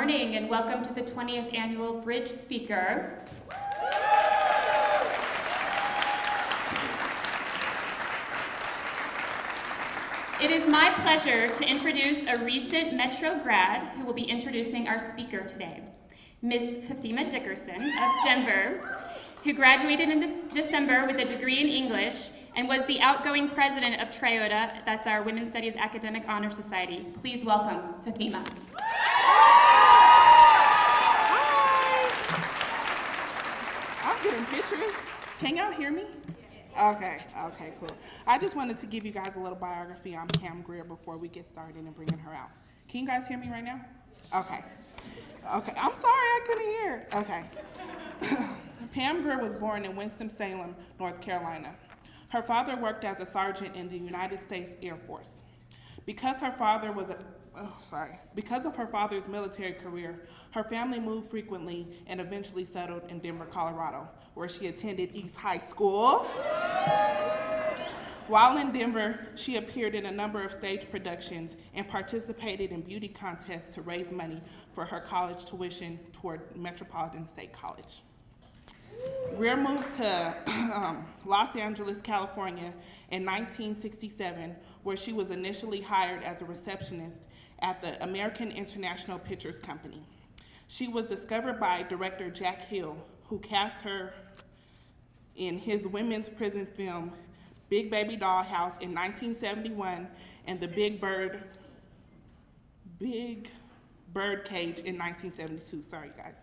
morning and welcome to the 20th Annual Bridge Speaker. It is my pleasure to introduce a recent Metro grad who will be introducing our speaker today, Miss Fatima Dickerson of Denver, who graduated in December with a degree in English and was the outgoing president of TRIOTA, that's our Women's Studies Academic Honor Society. Please welcome Fatima. Hi. I'm getting pictures. Can y'all hear me? Okay, cool. I just wanted to give you guys a little biography on Pam Grier before we get started and bringing her out. Can you guys hear me right now? Okay, I'm sorry I couldn't hear. Okay. Pam Grier was born in Winston-Salem, North Carolina. Her father worked as a sergeant in the United States Air Force. Because of her father's military career, her family moved frequently and eventually settled in Denver, Colorado, where she attended East High School. While in Denver, she appeared in a number of stage productions and participated in beauty contests to raise money for her college tuition toward Metropolitan State College. Grier moved to Los Angeles, California in 1967, where she was initially hired as a receptionist at the American International Pictures Company. She was discovered by director Jack Hill, who cast her in his women's prison film, Big Baby Doll House in 1971, and The Big Bird Cage in 1972, sorry guys.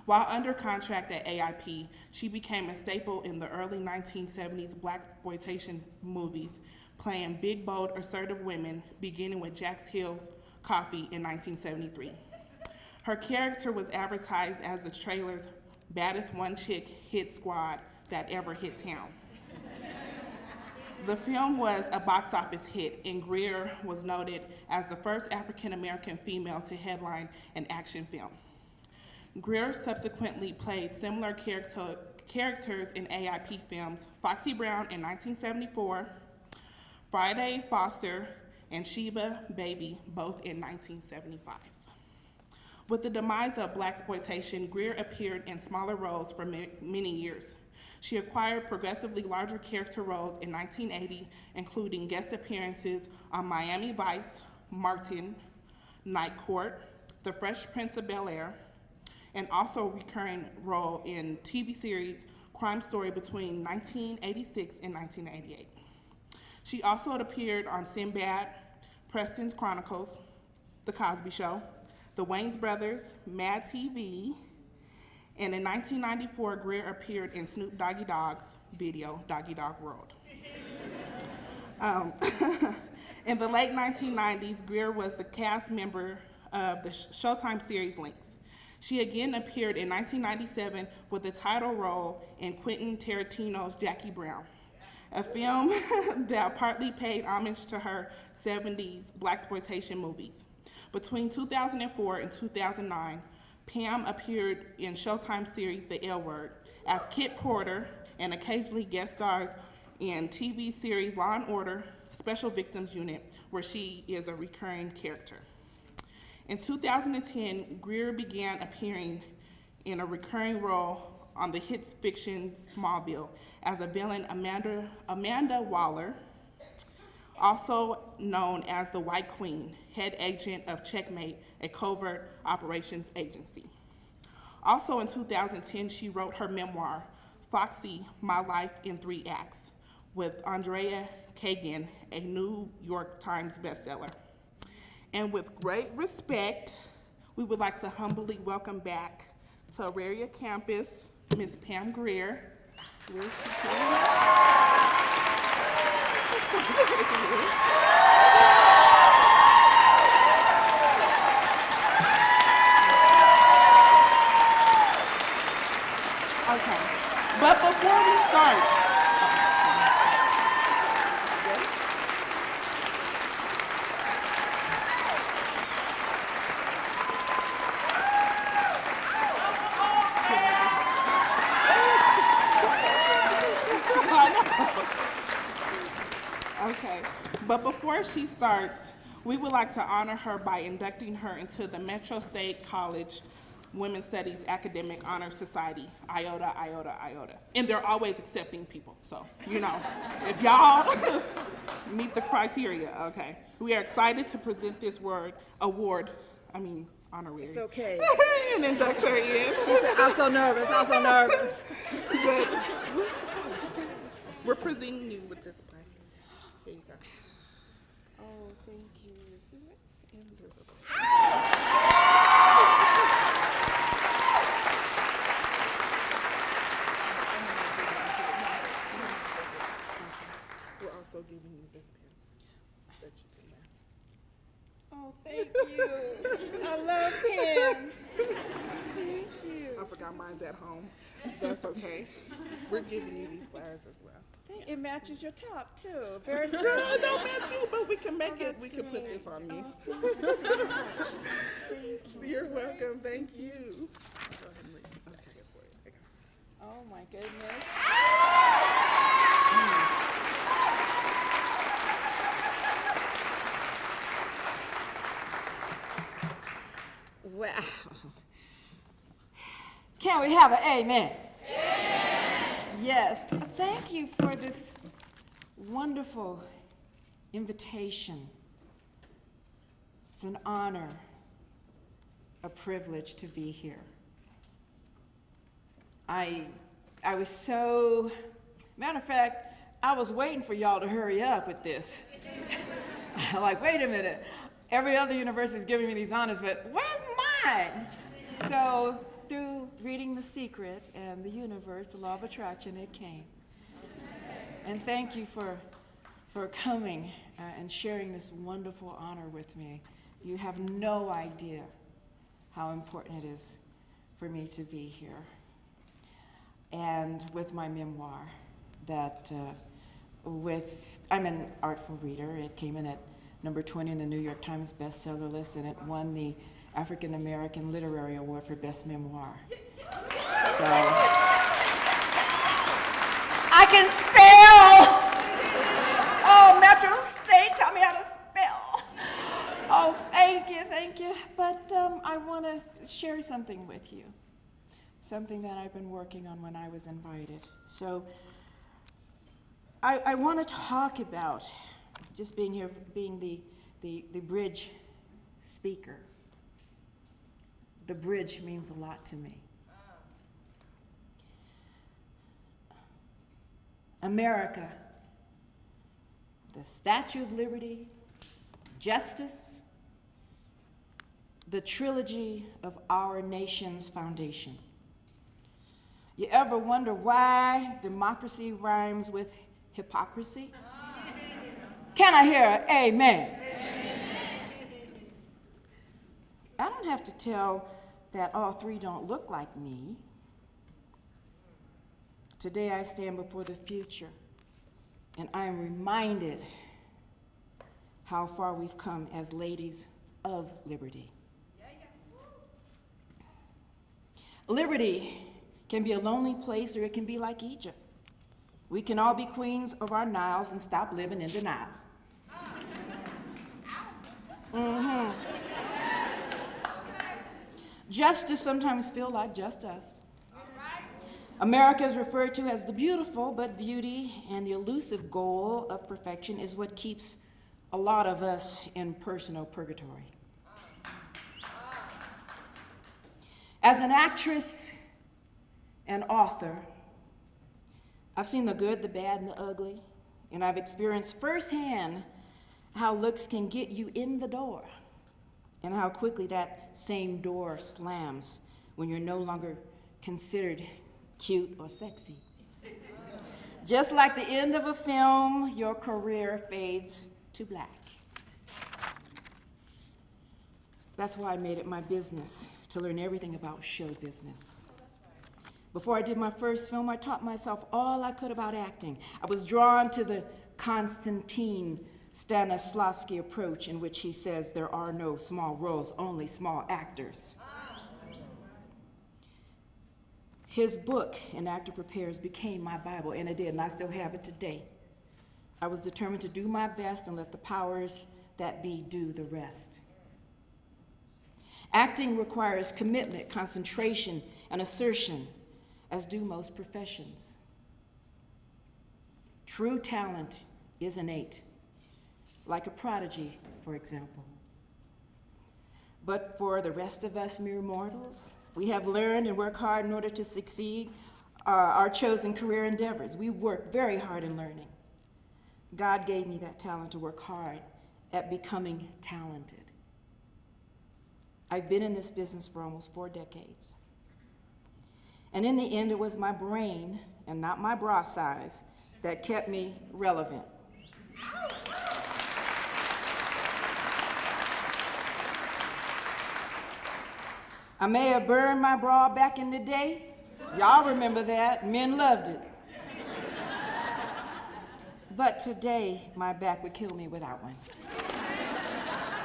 While under contract at AIP, she became a staple in the early 1970s blaxploitation movies, playing big, bold, assertive women, beginning with Jack Hill's Coffee in 1973. Her character was advertised as the trailer's baddest one-chick hit squad that ever hit town. The film was a box office hit, and Grier was noted as the first African-American female to headline an action film. Grier subsequently played similar characters in AIP films, Foxy Brown in 1974, Friday Foster, and Sheba Baby, both in 1975. With the demise of blaxploitation, Grier appeared in smaller roles for many years. She acquired progressively larger character roles in 1980, including guest appearances on Miami Vice, Martin, Night Court, The Fresh Prince of Bel-Air, and also a recurring role in TV series Crime Story between 1986 and 1988. She also appeared on Sinbad, Preston's Chronicles, The Cosby Show, The Wayans Brothers, Mad TV, and in 1994, Grier appeared in Snoop Doggy Dogg's video, Doggy Dogg World. In the late 1990s, Grier was the cast member of the Showtime series Lynx. She again appeared in 1997 with the title role in Quentin Tarantino's Jackie Brown, a film that partly paid homage to her 70s blaxploitation movies. Between 2004 and 2009, Pam appeared in Showtime series The L Word as Kit Porter and occasionally guest stars in TV series Law & Order, Special Victims Unit, where she is a recurring character. In 2010, Grier began appearing in a recurring role on the hit fiction Smallville as a villain, Amanda Waller, also known as the White Queen, head agent of Checkmate, a covert operations agency. Also in 2010, she wrote her memoir, Foxy, My Life in 3 Acts, with Andrea Kagan, a New York Times bestseller. And with great respect, we would like to humbly welcome back to Auraria campus, Ms. Pam Grier. Where is she from? Okay, but before we start, Okay, but before she starts, We would like to honor her by inducting her into the Metro State College Women's Studies Academic Honor Society, IOTA, IOTA, IOTA. And they're always accepting people, so, you know, if y'all meet the criteria, okay. We are excited to present this honorary. It's okay. And induct her in. She said, I'm so nervous, I'm so nervous. But we're presenting you with this plaque. Here you go. Oh, thank you. We're also giving you this pen that you can wear. Oh, thank you. I love pens. Thank you. I forgot mine's at home. That's okay. We're giving you these flowers as well. It matches your top too. Very No, pretty. it don't match you, but we can make it. That's We can put great. this on you. Oh, thank you so much. Thank you. You're welcome. Thank you. Go ahead and read. Okay, for it. There you go. Oh my goodness. Wow. Can we have an amen? Yes. Thank you for this wonderful invitation. It's an honor, a privilege to be here. I was so, matter of fact, I was waiting for y'all to hurry up with this. Like, wait a minute. Every other university is giving me these honors, but where's mine? So through reading The Secret and the universe, the law of attraction, it came. And thank you for coming and sharing this wonderful honor with me. You have no idea how important it is for me to be here. And with my memoir that I'm an artful reader. It came in at number 20 in the New York Times bestseller list, and it won the African American Literary Award for Best Memoir. So, I can spell! Oh, Metro State taught me how to spell. Oh, thank you. But I want to share something with you. Something that I've been working on when I was invited. So, I want to talk about just being here, being the bridge speaker. The bridge means a lot to me. America, the Statue of Liberty, justice, the trilogy of our nation's foundation. You ever wonder why democracy rhymes with hypocrisy? Can I hear an amen? Amen? I don't have to tell that all three don't look like me. Today I stand before the future, and I am reminded how far we've come as ladies of liberty. Liberty can be a lonely place, or it can be like Egypt. We can all be queens of our Niles and stop living in denial. Justice sometimes feel like just us. America is referred to as the beautiful, but beauty and the elusive goal of perfection is what keeps a lot of us in personal purgatory. As an actress and author, I've seen the good, the bad, and the ugly, and I've experienced firsthand how looks can get you in the door and how quickly that same door slams when you're no longer considered cute or sexy. Just like the end of a film, your career fades to black. That's why I made it my business to learn everything about show business. Before I did my first film, I taught myself all I could about acting. I was drawn to the Konstantin Stanislavski approach, in which he says there are no small roles, only small actors. His book, An Actor Prepares, became my Bible, and it did, and I still have it today. I was determined to do my best and let the powers that be do the rest. Acting requires commitment, concentration, and assertion, as do most professions. True talent is innate, like a prodigy, for example. But for the rest of us mere mortals, we have learned and worked hard in order to succeed our chosen career endeavors. We work very hard in learning. God gave me that talent to work hard at becoming talented. I've been in this business for almost 4 decades. And in the end, it was my brain and not my bra size that kept me relevant. I may have burned my bra back in the day. Y'all remember that. Men loved it. But today, my back would kill me without one.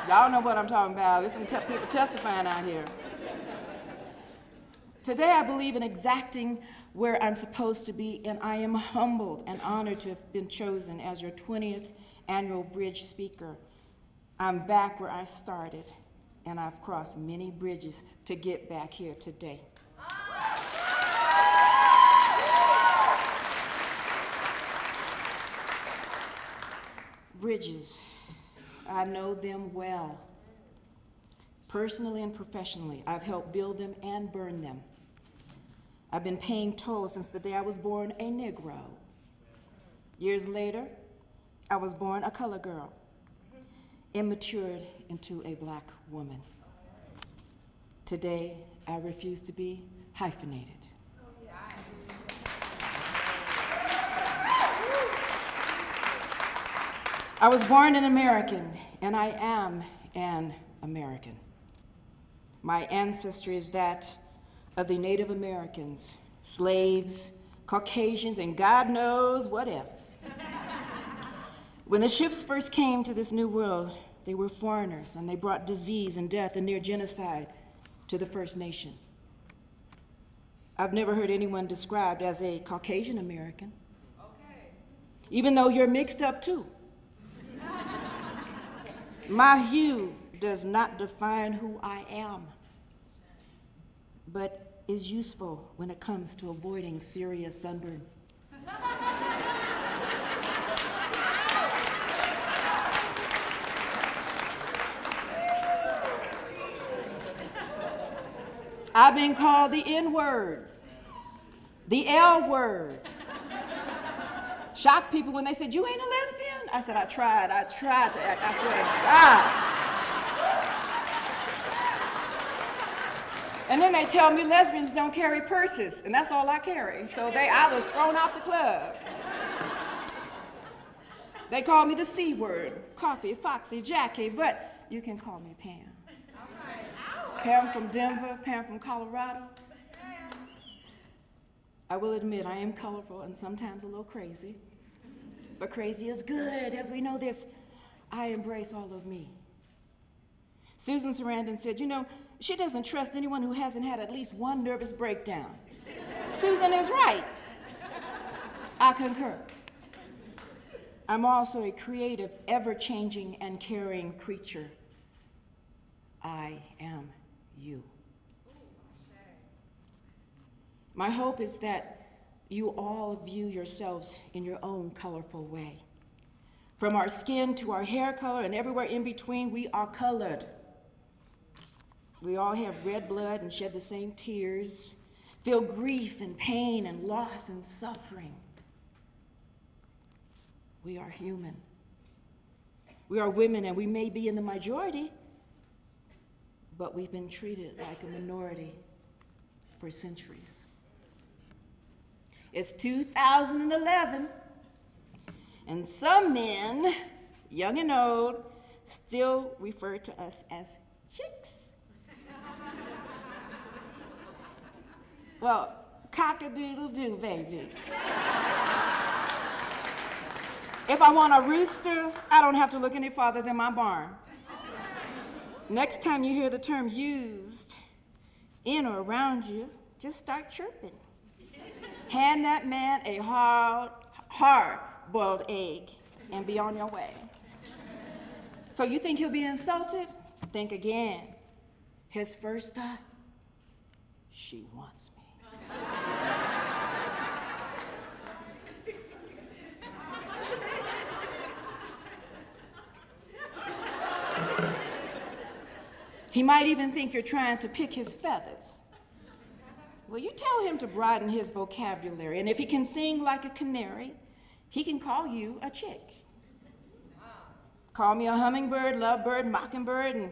Y'all know what I'm talking about. There's some people testifying out here. Today, I believe in exacting where I'm supposed to be, and I am humbled and honored to have been chosen as your 20th annual Bridge speaker. I'm back where I started, and I've crossed many bridges to get back here today. Bridges, I know them well. Personally and professionally, I've helped build them and burn them. I've been paying toll since the day I was born a Negro. Years later, I was born a colored girl and matured into a black woman. Today, I refuse to be hyphenated. I was born an American, and I am an American. My ancestry is that of the Native Americans, slaves, Caucasians, and God knows what else. When the ships first came to this new world, they were foreigners, and they brought disease and death and near genocide to the First Nation. I've never heard anyone described as a Caucasian American, even though you're mixed up too. My hue does not define who I am, but is useful when it comes to avoiding serious sunburn. I've been called the N-word, the L-word. Shocked people when they said, "You ain't a lesbian?" I said, I tried to act, I swear to God. And then they tell me lesbians don't carry purses, and that's all I carry. So I was thrown out the club. They call me the C word, Coffee, Foxy, Jackie, but you can call me Pam. Pam from Denver, Pam from Colorado. I will admit I am colorful and sometimes a little crazy, but crazy is good. As we know this, I embrace all of me. Susan Sarandon said, you know, she doesn't trust anyone who hasn't had at least one nervous breakdown. Susan is right. I concur. I'm also a creative, ever-changing, and caring creature. I am you. My hope is that you all view yourselves in your own colorful way. From our skin to our hair color and everywhere in between, we are colored. We all have red blood and shed the same tears, feel grief and pain and loss and suffering. We are human. We are women, and we may be in the majority, but we've been treated like a minority for centuries. It's 2011, and some men, young and old, still refer to us as chicks. Well, cock-a-doodle-doo, baby. If I want a rooster, I don't have to look any farther than my barn. Next time you hear the term used in or around you, just start chirping. Hand that man a hard-boiled egg and be on your way. So you think he'll be insulted? Think again. His first thought, she wants me. He might even think you're trying to pick his feathers. Well, you tell him to broaden his vocabulary, and if he can sing like a canary, he can call you a chick. Call me a hummingbird, lovebird, mockingbird, and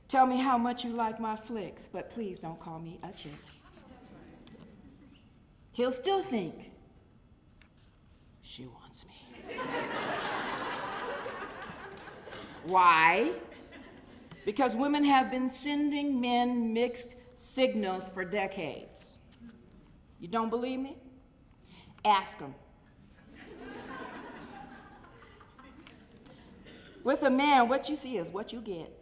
tell me how much you like my flicks, but please don't call me a chick. He'll still think, she wants me. Why? Because women have been sending men mixed signals for decades. You don't believe me? Ask them. With a man, what you see is what you get.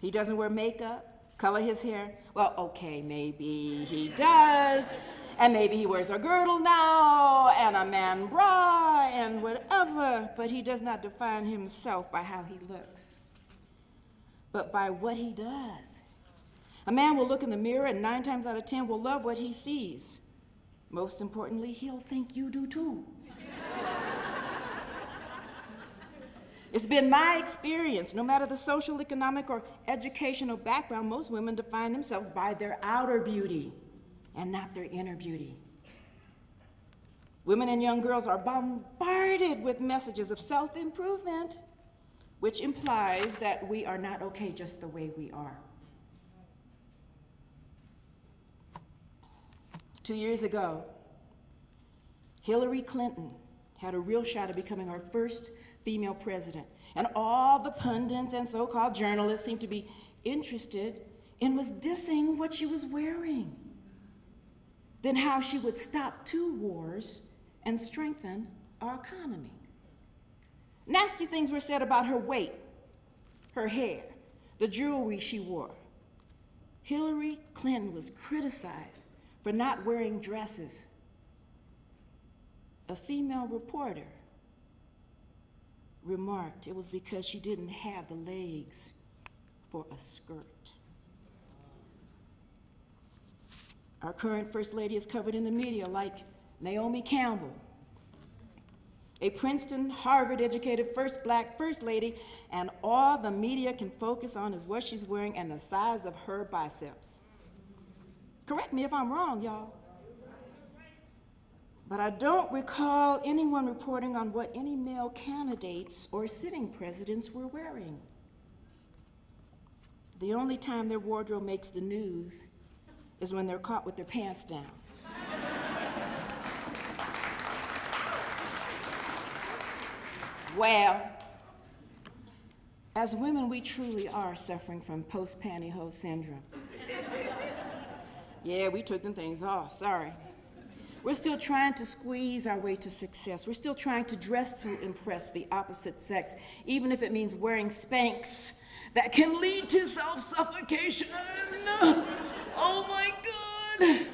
He doesn't wear makeup, color his hair. Well, okay, maybe he does, and maybe he wears a girdle now, and a man bra, and whatever, but he does not define himself by how he looks, but by what he does. A man will look in the mirror, and 9 times out of 10 will love what he sees. Most importantly, he'll think you do too. It's been my experience, no matter the social, economic, or educational background, most women define themselves by their outer beauty and not their inner beauty. Women and young girls are bombarded with messages of self-improvement, which implies that we are not okay just the way we are. 2 years ago, Hillary Clinton had a real shot at becoming our first female president. And all the pundits and so-called journalists seemed to be interested in was dissing what she was wearing, then how she would stop 2 wars and strengthen our economy. Nasty things were said about her weight, her hair, the jewelry she wore. Hillary Clinton was criticized for not wearing dresses. A female reporter remarked it was because she didn't have the legs for a skirt. Our current First Lady is covered in the media like Naomi Campbell, a Princeton, Harvard-educated first Black First Lady, and all the media can focus on is what she's wearing and the size of her biceps. Correct me if I'm wrong, y'all. But I don't recall anyone reporting on what any male candidates or sitting presidents were wearing. The only time their wardrobe makes the news is when they're caught with their pants down. Well, as women, we truly are suffering from post-pantyhose syndrome. Yeah, we took them things off, sorry. We're still trying to squeeze our way to success. We're still trying to dress to impress the opposite sex, even if it means wearing Spanx that can lead to self-suffocation. Oh my God.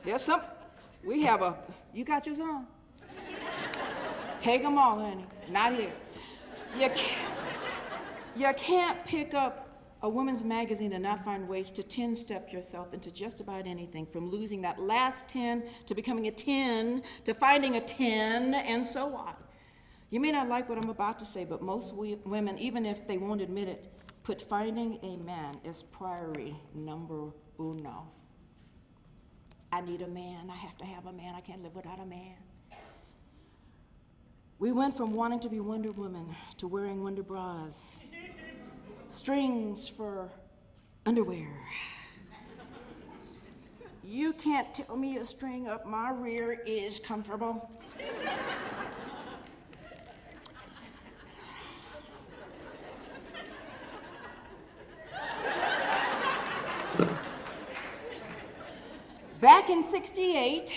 There's some, you got yours on? Take them all, honey, not here. You can't pick up a woman's magazine and not find ways to 10-step yourself into just about anything, from losing that last 10 to becoming a 10 to finding a 10 and so on. You may not like what I'm about to say, but most women, even if they won't admit it, put finding a man as priority number uno. I need a man, I have to have a man, I can't live without a man. We went from wanting to be Wonder Woman to wearing Wonder Bras. Strings for underwear. You can't tell me a string up my rear is comfortable. Back in '68,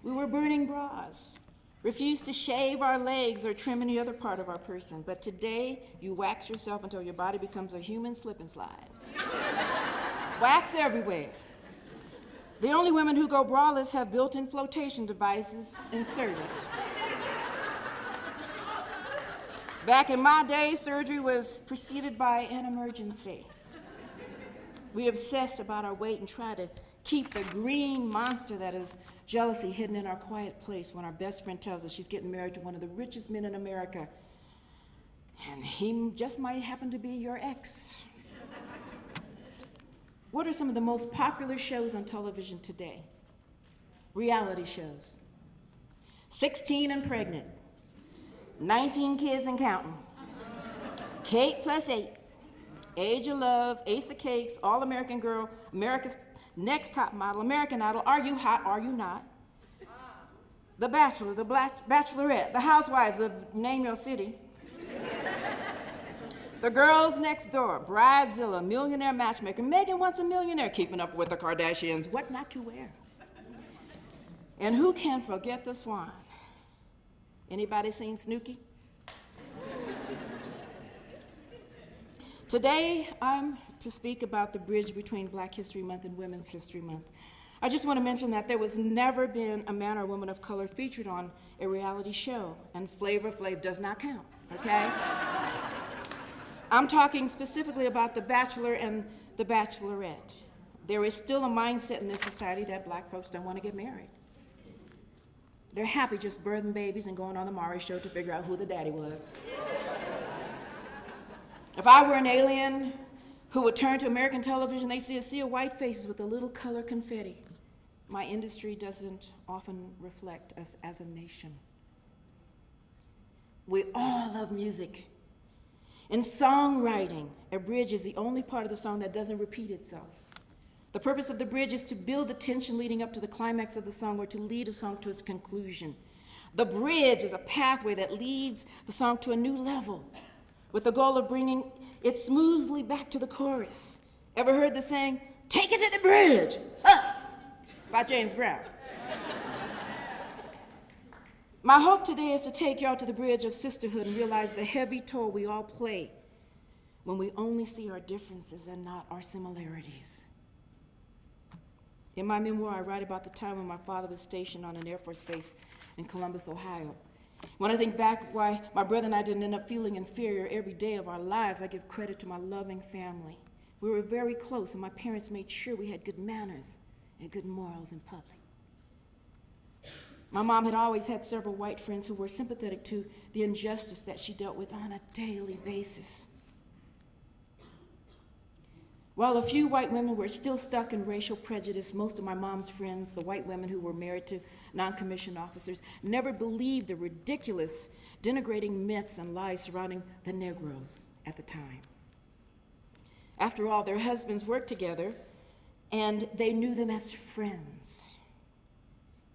we were burning bras. Refuse to shave our legs or trim any other part of our person. But today, you wax yourself until your body becomes a human slip and slide. Wax everywhere. The only women who go braless have built-in flotation devices inserted. Back in my day, surgery was preceded by an emergency. We obsessed about our weight and try to keep the green monster that is jealousy hidden in our quiet place when our best friend tells us she's getting married to one of the richest men in America, and he just might happen to be your ex. What are some of the most popular shows on television today? Reality shows. 16 and Pregnant, 19 Kids and Counting, Kate plus 8, Age of Love, Ace of Cakes, All-American Girl, America's Next Top Model, American Idol, Are You Hot, Are You Not? The Bachelor, The Bachelorette, The Housewives of Name Your City, The Girls Next Door, Bridezilla, Millionaire Matchmaker, Megan Wants a Millionaire, Keeping Up with the Kardashians, What Not to Wear. And who can forget the Swan? Anybody seen Snooki? Today, I'm to speak about the bridge between Black History Month and Women's History Month. I just want to mention that there was never been a man or woman of color featured on a reality show, and Flavor Flav does not count, okay? I'm talking specifically about The Bachelor and The Bachelorette. There is still a mindset in this society that black folks don't want to get married. They're happy just birthing babies and going on the Maury show to figure out who the daddy was. If I were an alien who would turn to American television, they see a sea of white faces with a little color confetti. My industry doesn't often reflect us as a nation. We all love music. In songwriting, a bridge is the only part of the song that doesn't repeat itself. The purpose of the bridge is to build the tension leading up to the climax of the song or to lead a song to its conclusion. The bridge is a pathway that leads the song to a new level with the goal of bringing it smoothly back to the chorus. Ever heard the saying, "Take it to the bridge," by James Brown? My hope today is to take y'all to the bridge of sisterhood and realize the heavy toll we all play when we only see our differences and not our similarities. In my memoir, I write about the time when my father was stationed on an Air Force base in Columbus, Ohio. When I think back why my brother and I didn't end up feeling inferior every day of our lives, I give credit to my loving family. We were very close, and my parents made sure we had good manners and good morals in public. My mom had always had several white friends who were sympathetic to the injustice that she dealt with on a daily basis. While a few white women were still stuck in racial prejudice, most of my mom's friends, the white women who were married to non-commissioned officers, never believed the ridiculous, denigrating myths and lies surrounding the Negroes at the time. After all, their husbands worked together, and they knew them as friends.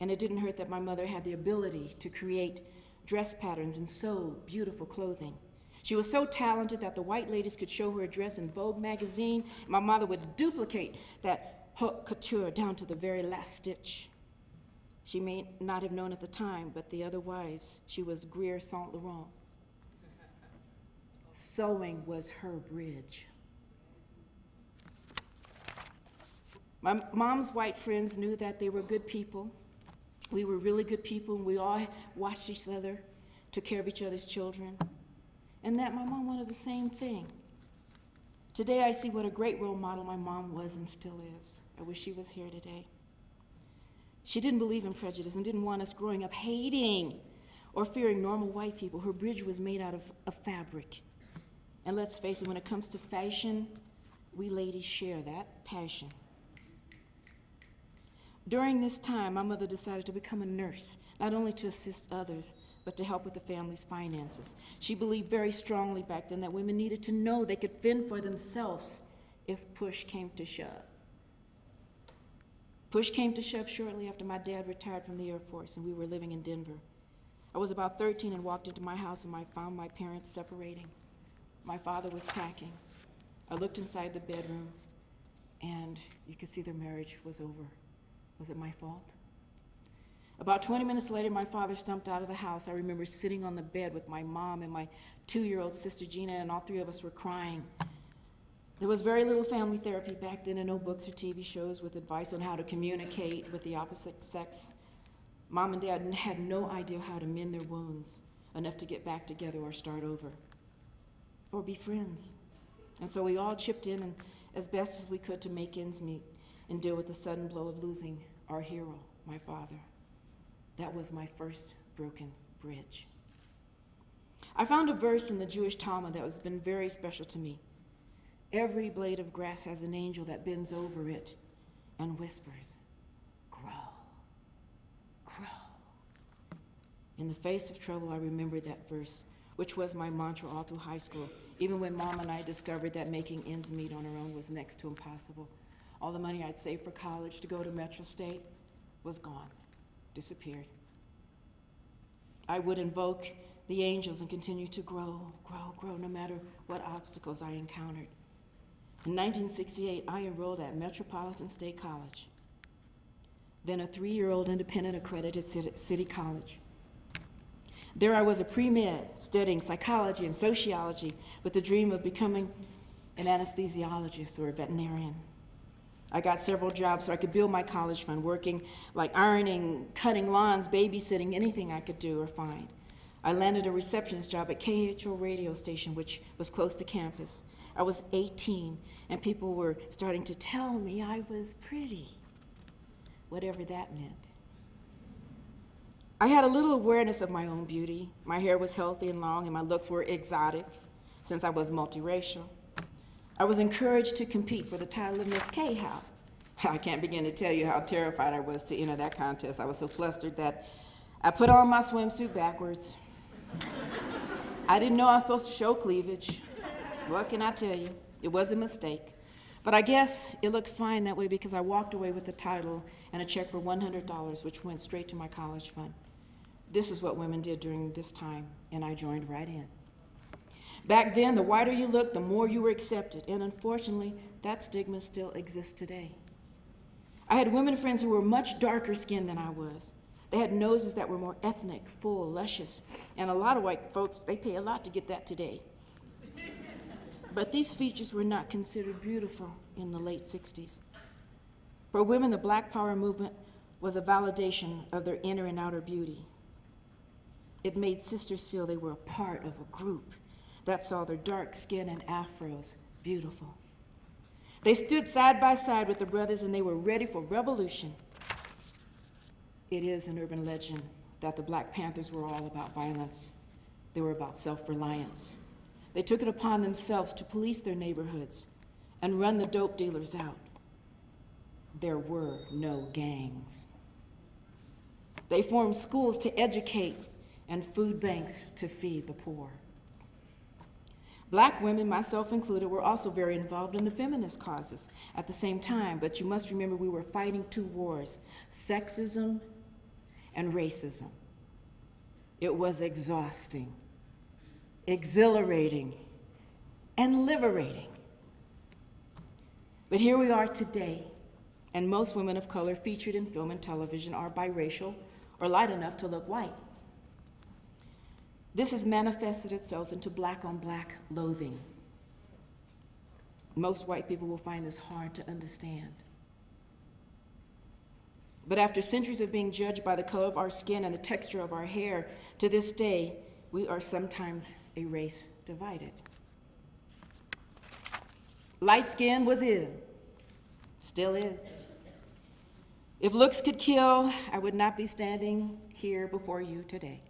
And it didn't hurt that my mother had the ability to create dress patterns and sew beautiful clothing. She was so talented that the white ladies could show her a dress in Vogue magazine. My mother would duplicate that haute couture down to the very last stitch. She may not have known at the time, but the other wives, she was Grier Saint Laurent. Sewing was her bridge. My mom's white friends knew that they were good people. We were really good people, and we all watched each other, took care of each other's children, and that my mom wanted the same thing. Today, I see what a great role model my mom was and still is. I wish she was here today. She didn't believe in prejudice and didn't want us growing up hating or fearing normal white people. Her bridge was made out of fabric. And let's face it, when it comes to fashion, we ladies share that passion. During this time, my mother decided to become a nurse, not only to assist others, but to help with the family's finances. She believed very strongly back then that women needed to know they could fend for themselves if push came to shove. Push came to shove shortly after my dad retired from the Air Force and we were living in Denver. I was about 13 and walked into my house and I found my parents separating. My father was packing. I looked inside the bedroom and you could see their marriage was over. Was it my fault? About 20 minutes later, my father stumped out of the house. I remember sitting on the bed with my mom and my 2-year-old sister Gina, and all three of us were crying. There was very little family therapy back then, and no books or TV shows with advice on how to communicate with the opposite sex. Mom and Dad had no idea how to mend their wounds enough to get back together or start over or be friends. And so we all chipped in and as best as we could to make ends meet and deal with the sudden blow of losing our hero, my father. That was my first broken bridge. I found a verse in the Jewish Talmud that has been very special to me. Every blade of grass has an angel that bends over it and whispers, grow, grow. In the face of trouble, I remembered that verse, which was my mantra all through high school, even when Mom and I discovered that making ends meet on our own was next to impossible. All the money I'd saved for college to go to Metro State was gone, disappeared. I would invoke the angels and continue to grow, grow, grow, no matter what obstacles I encountered. In 1968, I enrolled at Metropolitan State College, then a 3-year-old independent accredited city college. There I was a pre-med studying psychology and sociology with the dream of becoming an anesthesiologist or a veterinarian. I got several jobs so I could build my college fund, working like ironing, cutting lawns, babysitting, anything I could do or find. I landed a receptionist job at KHO radio station, which was close to campus. I was 18, and people were starting to tell me I was pretty, whatever that meant. I had a little awareness of my own beauty. My hair was healthy and long, and my looks were exotic, since I was multiracial. I was encouraged to compete for the title of Miss K-How. I can't begin to tell you how terrified I was to enter that contest. I was so flustered that I put on my swimsuit backwards. I didn't know I was supposed to show cleavage. What can I tell you? It was a mistake. But I guess it looked fine that way because I walked away with the title and a check for $100, which went straight to my college fund. This is what women did during this time, and I joined right in. Back then, the whiter you looked, the more you were accepted, and unfortunately, that stigma still exists today. I had women friends who were much darker skinned than I was. They had noses that were more ethnic, full, luscious, and a lot of white folks, they pay a lot to get that today. But these features were not considered beautiful in the late 60s. For women, the Black Power movement was a validation of their inner and outer beauty. It made sisters feel they were a part of a group that saw their dark skin and afros beautiful. They stood side by side with the brothers and they were ready for revolution. It is an urban legend that the Black Panthers were all about violence. They were about self-reliance. They took it upon themselves to police their neighborhoods and run the dope dealers out. There were no gangs. They formed schools to educate and food banks to feed the poor. Black women, myself included, were also very involved in the feminist causes at the same time, but you must remember we were fighting two wars, sexism and racism. It was exhausting, exhilarating, and liberating. But here we are today, and most women of color featured in film and television are biracial or light enough to look white. This has manifested itself into black-on-black loathing. Most white people will find this hard to understand. But after centuries of being judged by the color of our skin and the texture of our hair, to this day, we are sometimes a race divided. Light skin was in, still is. If looks could kill, I would not be standing here before you today.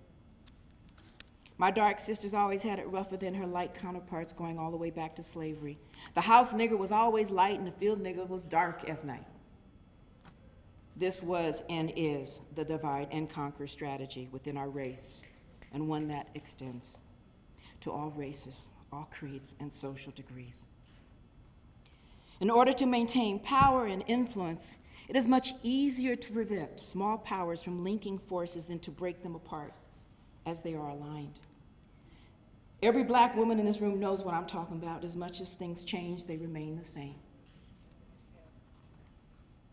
My dark sisters always had it rougher than her light counterparts going all the way back to slavery. The house nigger was always light and the field nigger was dark as night. This was and is the divide and conquer strategy within our race, and one that extends to all races, all creeds, and social degrees. In order to maintain power and influence, it is much easier to prevent small powers from linking forces than to break them apart as they are aligned. Every black woman in this room knows what I'm talking about. As much as things change, they remain the same.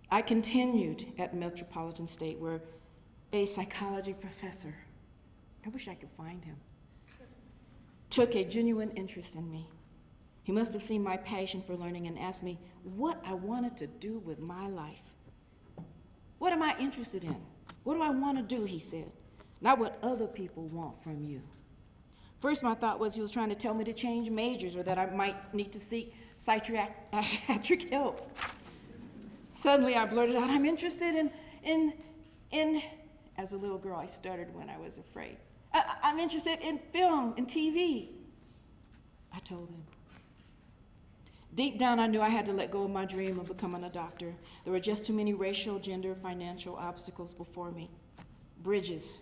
I continued at Metropolitan State, where a psychology professor, I wish I could find him, took a genuine interest in me. He must have seen my passion for learning and asked me what I wanted to do with my life. What am I interested in? What do I want to do, he said, not what other people want from you. First, my thought was he was trying to tell me to change majors or that I might need to seek psychiatric help. Suddenly, I blurted out, I'm interested in, as a little girl, I stuttered when I was afraid. I'm interested in film and TV, I told him. Deep down, I knew I had to let go of my dream of becoming a doctor. There were just too many racial, gender, financial obstacles before me, bridges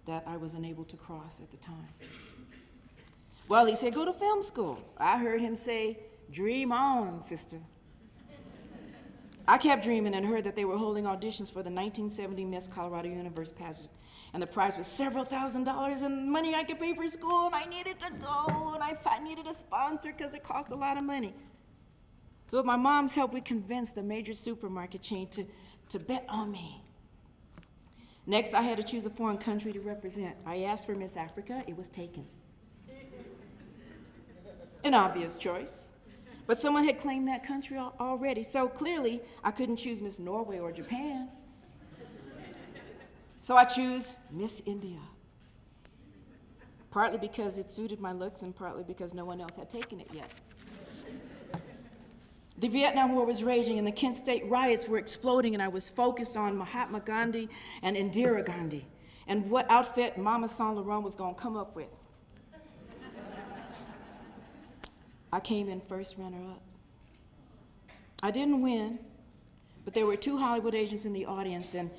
that I was unable to cross at the time. Well, he said, go to film school. I heard him say, dream on, sister. I kept dreaming and heard that they were holding auditions for the 1970 Miss Colorado Universe pageant. And the prize was several $1,000s and money I could pay for school, and I needed to go, and I needed a sponsor because it cost a lot of money. So with my mom's help, we convinced a major supermarket chain to bet on me. Next, I had to choose a foreign country to represent. I asked for Miss Africa. It was taken. An obvious choice. But someone had claimed that country already, so clearly I couldn't choose Miss Norway or Japan. So I chose Miss India, partly because it suited my looks and partly because no one else had taken it yet. The Vietnam War was raging and the Kent State riots were exploding, and I was focused on Mahatma Gandhi and Indira Gandhi and what outfit Mama Saint Laurent was going to come up with. I came in first runner-up. I didn't win, but there were 2 Hollywood agents in the audience, and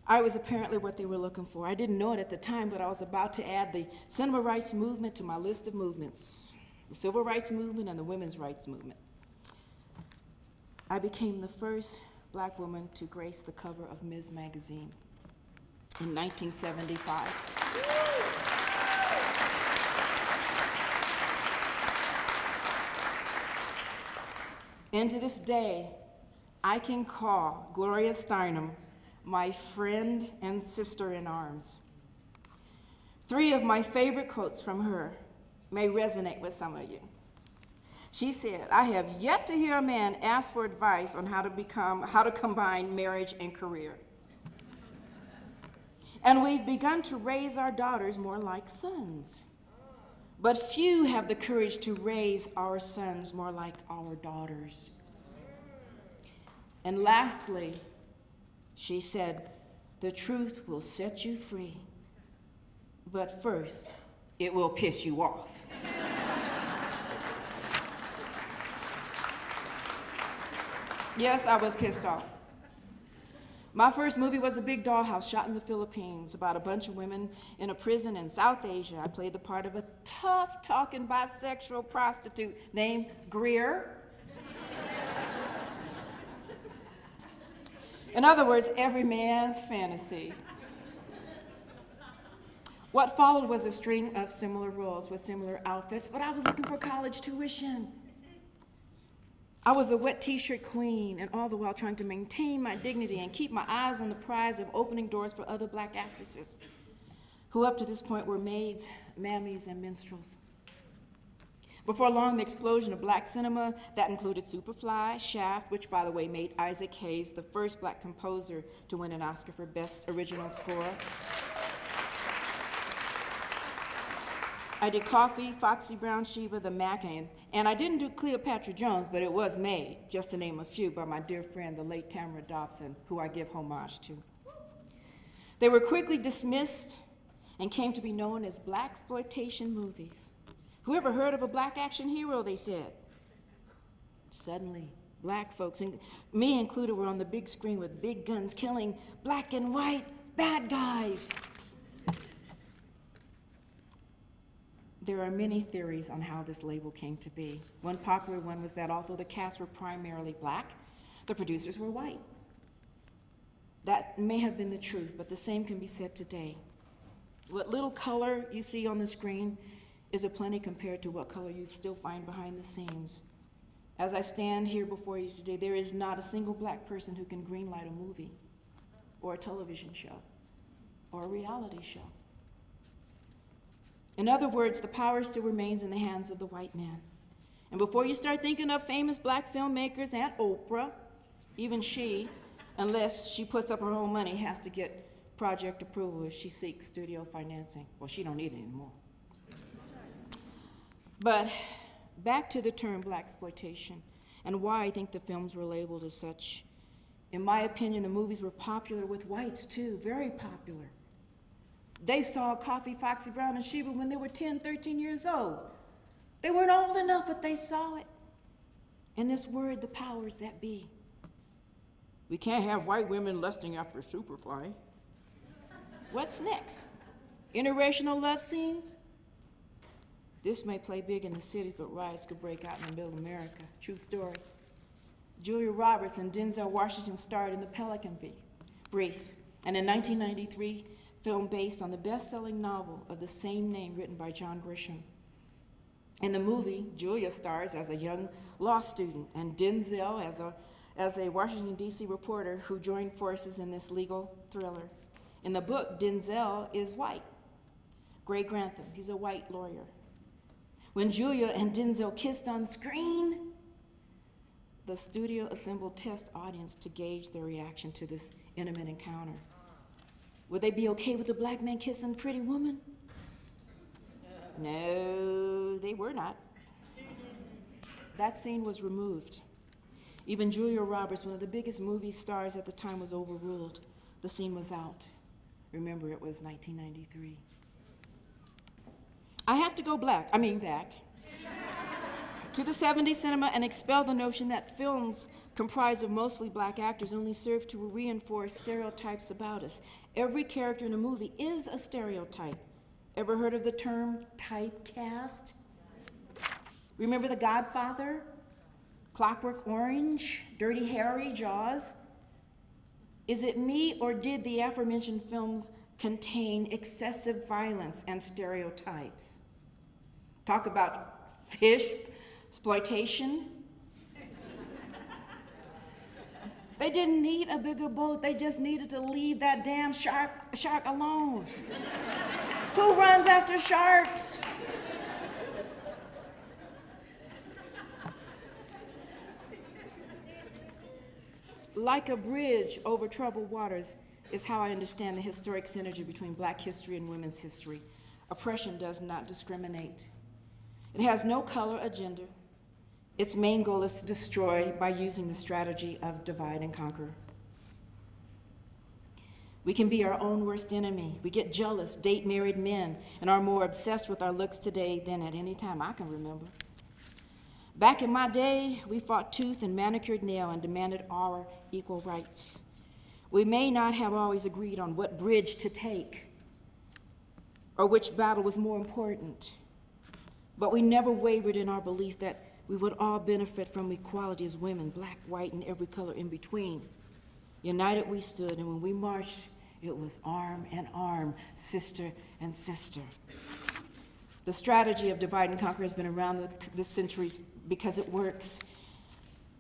I was apparently what they were looking for. I didn't know it at the time, but I was about to add the cinema rights movement to my list of movements, the civil rights movement and the women's rights movement. I became the first black woman to grace the cover of Ms. Magazine in 1975. And to this day, I can call Gloria Steinem my friend and sister in arms. 3 of my favorite quotes from her may resonate with some of you. She said, I have yet to hear a man ask for advice on how to combine marriage and career. And we've begun to raise our daughters more like sons. But few have the courage to raise our sons more like our daughters. And lastly, she said, the truth will set you free, but first, it will piss you off. Yes, I was pissed off. My first movie was a big dollhouse shot in the Philippines about a bunch of women in a prison in South Asia. I played the part of a tough-talking bisexual prostitute named Grier. In other words, every man's fantasy. What followed was a string of similar roles with similar outfits, but I was looking for college tuition. I was a wet t-shirt queen, and all the while trying to maintain my dignity and keep my eyes on the prize of opening doors for other black actresses, who up to this point were maids, mammies, and minstrels. Before long, the explosion of black cinema, that included Superfly, Shaft, which, by the way, made Isaac Hayes the first black composer to win an Oscar for Best Original Score. I did Coffee, Foxy Brown, Sheba, The Mac, and I didn't do Cleopatra Jones, but it was made, just to name a few, by my dear friend, the late Tamara Dobson, who I give homage to. They were quickly dismissed and came to be known as blaxploitation movies. Who ever heard of a black action hero, they said. Suddenly, black folks, and me included, were on the big screen with big guns killing black and white bad guys. There are many theories on how this label came to be. One popular one was that although the cast were primarily black, the producers were white. That may have been the truth, but the same can be said today. What little color you see on the screen is aplenty compared to what color you still find behind the scenes. As I stand here before you today, there is not a single black person who can greenlight a movie or a television show or a reality show. In other words, the power still remains in the hands of the white man. And before you start thinking of famous black filmmakers and Oprah, even she, unless she puts up her own money, has to get project approval if she seeks studio financing. Well, she don't need it anymore. But back to the term blaxploitation and why I think the films were labeled as such. In my opinion, the movies were popular with whites too, very popular. They saw Coffee, Foxy Brown, and Sheba when they were 10, 13 years old. They weren't old enough, but they saw it. And this word, the powers that be. We can't have white women lusting after Superfly. What's next? Interracial love scenes? This may play big in the cities, but riots could break out in middle America. True story. Julia Roberts and Denzel Washington starred in The Pelican Brief, and in 1993, film based on the best-selling novel of the same name written by John Grisham. In the movie, Julia stars as a young law student, and Denzel as a Washington, D.C. reporter who joined forces in this legal thriller. In the book, Denzel is white. Gray Grantham, he's a white lawyer. When Julia and Denzel kissed on screen, the studio assembled test audience to gauge their reaction to this intimate encounter. Would they be okay with a black man kissing a pretty woman? No, they were not. That scene was removed. Even Julia Roberts, one of the biggest movie stars at the time, was overruled. The scene was out. Remember, it was 1993. I have to go back to the 70s cinema and expel the notion that films comprised of mostly black actors only serve to reinforce stereotypes about us. Every character in a movie is a stereotype. Ever heard of the term typecast? Remember The Godfather, Clockwork Orange, Dirty Harry, Jaws? Is it me, or did the aforementioned films contain excessive violence and stereotypes? Talk about fish exploitation. They didn't need a bigger boat, they just needed to leave that damn shark alone. Who runs after sharks? Like a bridge over troubled waters is how I understand the historic synergy between black history and women's history. Oppression does not discriminate. It has no color or gender. Its main goal is to destroy by using the strategy of divide and conquer. We can be our own worst enemy. We get jealous, date married men, and are more obsessed with our looks today than at any time I can remember. Back in my day, we fought tooth and manicured nail and demanded our equal rights. We may not have always agreed on what bridge to take or which battle was more important, but we never wavered in our belief that we would all benefit from equality as women, black, white, and every color in between. United we stood, and when we marched, it was arm in arm, sister and sister. The strategy of divide and conquer has been around the centuries because it works.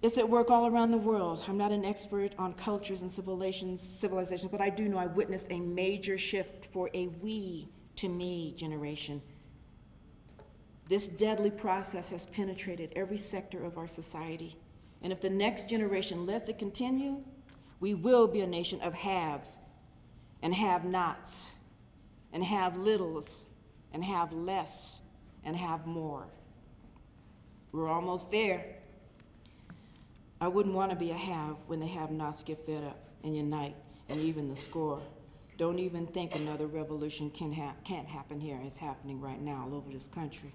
It's at work all around the world. I'm not an expert on cultures and civilizations, but I do know I've witnessed a major shift for a we to me generation. This deadly process has penetrated every sector of our society. And if the next generation lets it continue, we will be a nation of haves and have-nots and have littles and have less and have more. We're almost there. I wouldn't want to be a have when the have-nots get fed up and unite and even the score. Don't even think another revolution can't happen here. It's happening right now all over this country.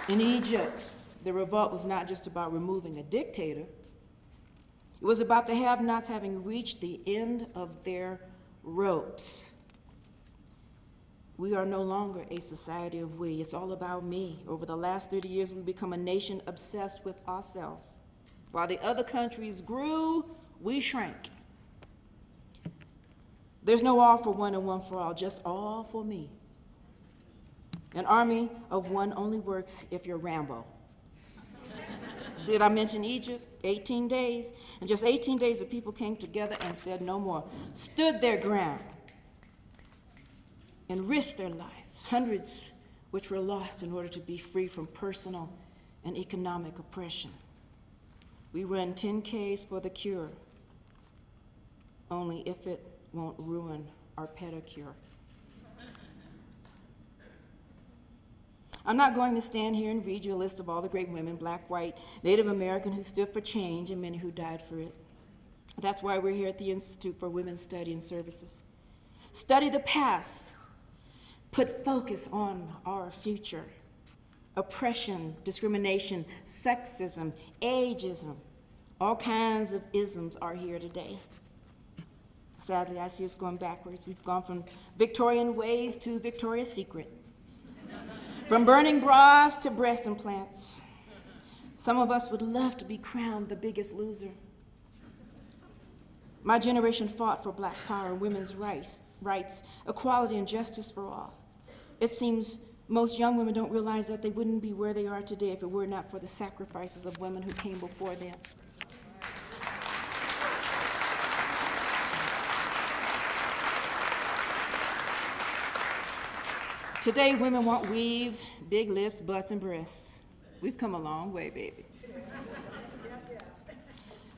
In Egypt, the revolt was not just about removing a dictator. It was about the have-nots having reached the end of their ropes. We are no longer a society of we. It's all about me. Over the last 30 years, we've become a nation obsessed with ourselves. While the other countries grew, we shrank. There's no all for one and one for all, just all for me. An army of one only works if you're Rambo. Did I mention Egypt? 18 days. In just 18 days, the people came together and said no more, stood their ground. and risked their lives, hundreds which were lost in order to be free from personal and economic oppression. We run 10Ks for the cure, only if it won't ruin our pedicure. I'm not going to stand here and read you a list of all the great women, black, white, Native American, who stood for change and many who died for it. That's why we're here at the Institute for Women's Study and Services. Study the past, put focus on our future. Oppression, discrimination, sexism, ageism, all kinds of isms are here today. Sadly, I see us going backwards. We've gone from Victorian ways to Victoria's Secret. From burning bras to breast implants. Some of us would love to be crowned the biggest loser. My generation fought for black power, women's rights, equality, and justice for all. It seems most young women don't realize that they wouldn't be where they are today if it were not for the sacrifices of women who came before them. Today, women want weaves, big lips, butts, and breasts. We've come a long way, baby.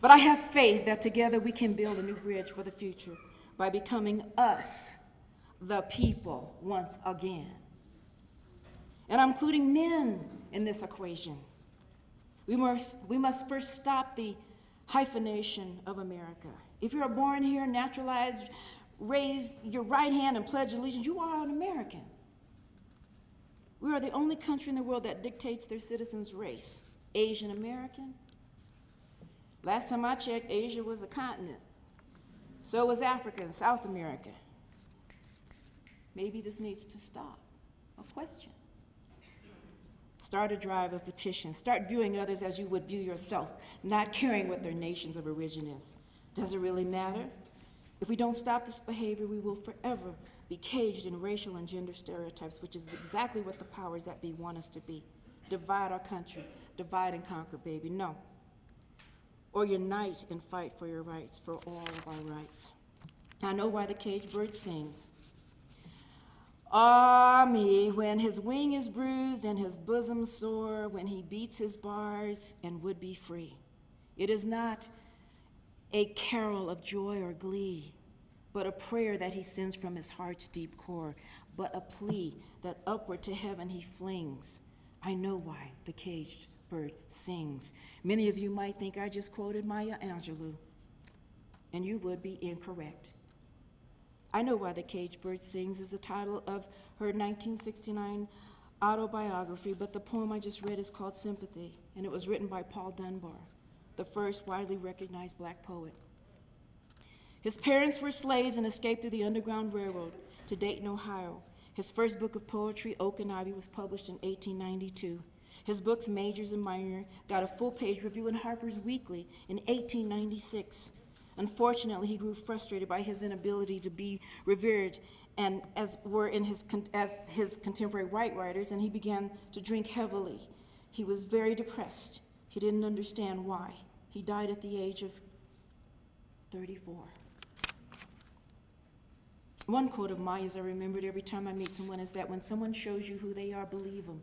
But I have faith that together we can build a new bridge for the future by becoming us, the people, once again. And I'm including men in this equation. We must first stop the hyphenation of America. If you're born here, naturalized, raise your right hand and pledge allegiance, you are an American. We are the only country in the world that dictates their citizens' race. Asian American. Last time I checked, Asia was a continent. So was Africa and South America. Maybe this needs to stop. A question. Start a drive of petition. Start viewing others as you would view yourself, not caring what their nations of origin is. Does it really matter? If we don't stop this behavior, we will forever be caged in racial and gender stereotypes, which is exactly what the powers that be want us to be. Divide our country, divide and conquer, baby, no. Or unite and fight for your rights, for all of our rights. I know why the caged bird sings. Ah, me, when his wing is bruised and his bosom sore, when he beats his bars and would be free. It is not a carol of joy or glee, but a prayer that he sends from his heart's deep core, but a plea that upward to heaven he flings. I know why the caged bird sings. Many of you might think I just quoted Maya Angelou, and you would be incorrect. I Know Why the Caged Bird Sings is the title of her 1969 autobiography, but the poem I just read is called Sympathy, and it was written by Paul Dunbar, the first widely recognized black poet. His parents were slaves and escaped through the Underground Railroad to Dayton, Ohio. His first book of poetry, Oak and Ivy, was published in 1892. His books, Majors and Minor, got a full-page review in Harper's Weekly in 1896. Unfortunately, he grew frustrated by his inability to be revered, and as his contemporary white writers, and he began to drink heavily. He was very depressed. He didn't understand why. He died at the age of 34. One quote of Maya's I remembered every time I meet someone is that when someone shows you who they are, believe them.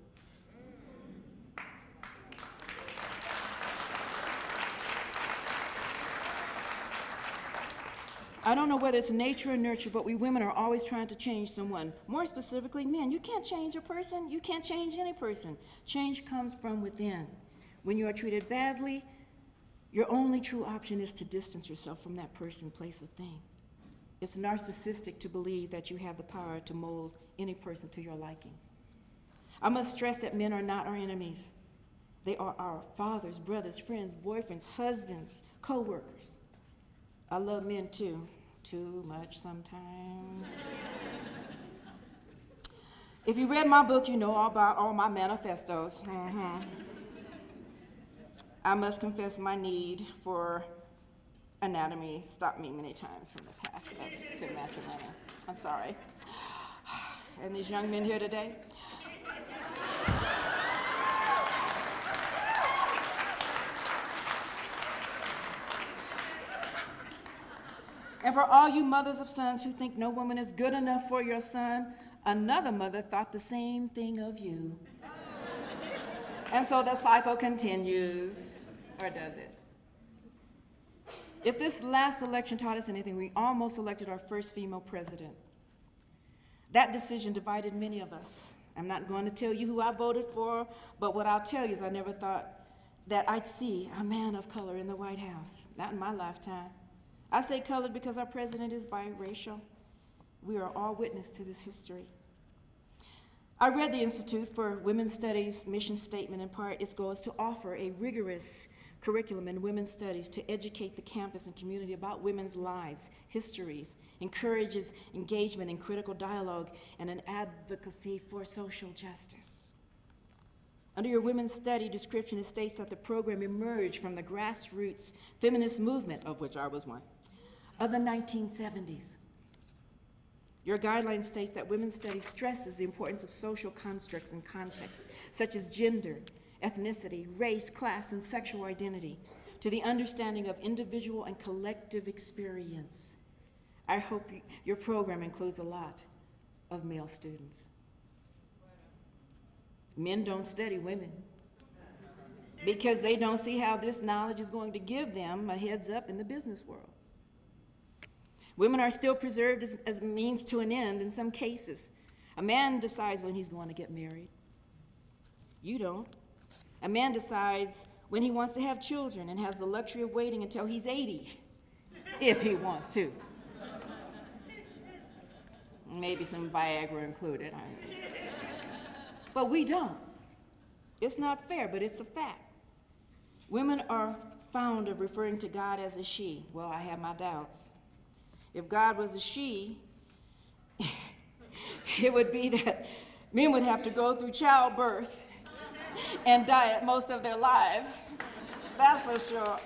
I don't know whether it's nature or nurture, but we women are always trying to change someone. More specifically, men. You can't change a person. You can't change any person. Change comes from within. When you are treated badly, your only true option is to distance yourself from that person, place, or thing. It's narcissistic to believe that you have the power to mold any person to your liking. I must stress that men are not our enemies. They are our fathers, brothers, friends, boyfriends, husbands, co-workers. I love men too much sometimes. If you read my book, you know all about all my manifestos. I must confess my need for anatomy stopped me many times from the path to matrimony. I'm sorry. And these young men here today, and for all you mothers of sons who think no woman is good enough for your son, another mother thought the same thing of you. And so the cycle continues, or does it? If this last election taught us anything, we almost elected our first female president. That decision divided many of us. I'm not going to tell you who I voted for, but what I'll tell you is I never thought that I'd see a man of color in the White House, not in my lifetime. I say colored because our president is biracial. We are all witness to this history. I read the Institute for Women's Studies mission statement. In part, its goal is to offer a rigorous curriculum in women's studies to educate the campus and community about women's lives, histories, encourages engagement in critical dialogue, and an advocacy for social justice. Under your women's study description, it states that the program emerged from the grassroots feminist movement, of which I was one, of the 1970s. Your guideline states that women's studies stresses the importance of social constructs and contexts, such as gender, ethnicity, race, class, and sexual identity, to the understanding of individual and collective experience. I hope your program includes a lot of male students. Men don't study women because they don't see how this knowledge is going to give them a heads up in the business world. Women are still preserved as a means to an end in some cases. A man decides when he's going to get married. You don't. A man decides when he wants to have children and has the luxury of waiting until he's 80, if he wants to. Maybe some Viagra included. But we don't. It's not fair, but it's a fact. Women are fond of referring to God as a she. Well, I have my doubts. If God was a she, it would be that men would have to go through childbirth and die most of their lives. That's for sure.